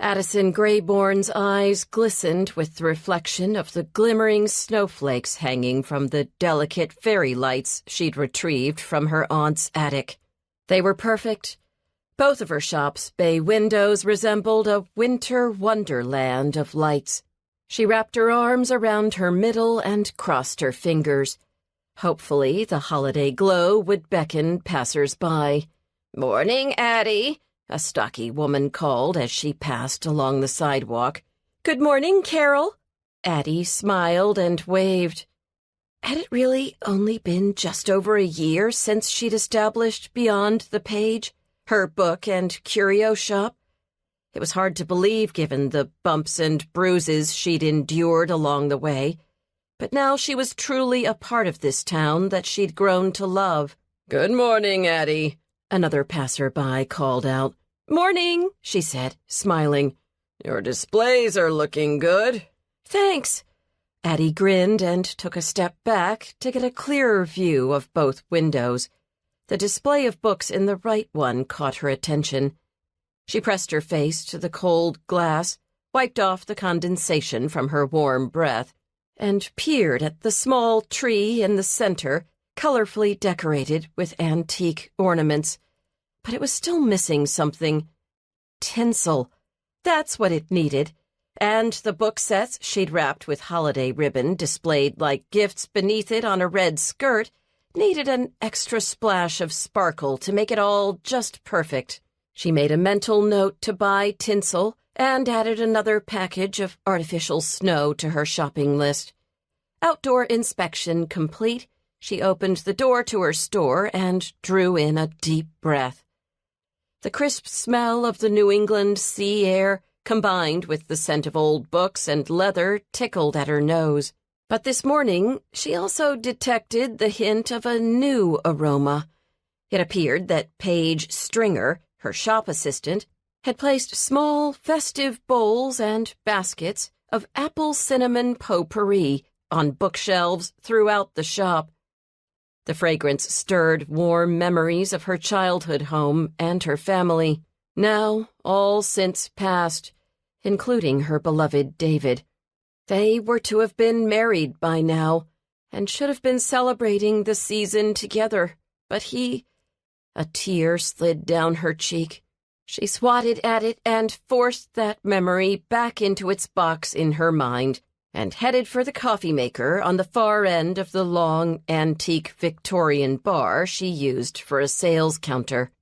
Addie Greyborne's eyes glistened with the reflection of the glimmering snowflakes hanging from the delicate fairy lights she'd retrieved from her aunt's attic. They were perfect. Both of her shop's bay windows resembled a winter wonderland of lights. She wrapped her arms around her middle and crossed her fingers. Hopefully, the holiday glow would beckon passers-by. "Morning, Addie," a stocky woman called as she passed along the sidewalk. "Good morning, Carol." Addie smiled and waved. Had it really only been just over a year since she'd established Beyond the Page, her book and curio shop? It was hard to believe given the bumps and bruises she'd endured along the way. But now she was truly a part of this town that she'd grown to love. "Good morning, Addie," another passerby called out. "Morning," she said, smiling. "Your displays are looking good." "Thanks." Addie grinned and took a step back to get a clearer view of both windows. The display of books in the right one caught her attention. She pressed her face to the cold glass, wiped off the condensation from her warm breath, and peered at the small tree in the center, colorfully decorated with antique ornaments. But it was still missing something. Tinsel. That's what it needed. And the book sets she'd wrapped with holiday ribbon displayed like gifts beneath it on a red skirt needed an extra splash of sparkle to make it all just perfect. She made a mental note to buy tinsel and added another package of artificial snow to her shopping list. Outdoor inspection complete, she opened the door to her store and drew in a deep breath. The crisp smell of the New England sea air, combined with the scent of old books and leather, tickled at her nose. But this morning, she also detected the hint of a new aroma. It appeared that Paige Stringer, her shop assistant, had placed small, festive bowls and baskets of apple cinnamon potpourri on bookshelves throughout the shop. The fragrance stirred warm memories of her childhood home and her family, now all since past, including her beloved David. They were to have been married by now, and should have been celebrating the season together, but he— A tear slid down her cheek. She swatted at it and forced that memory back into its box in her mind, and headed for the coffee maker on the far end of the long, antique Victorian bar she used for a sales counter.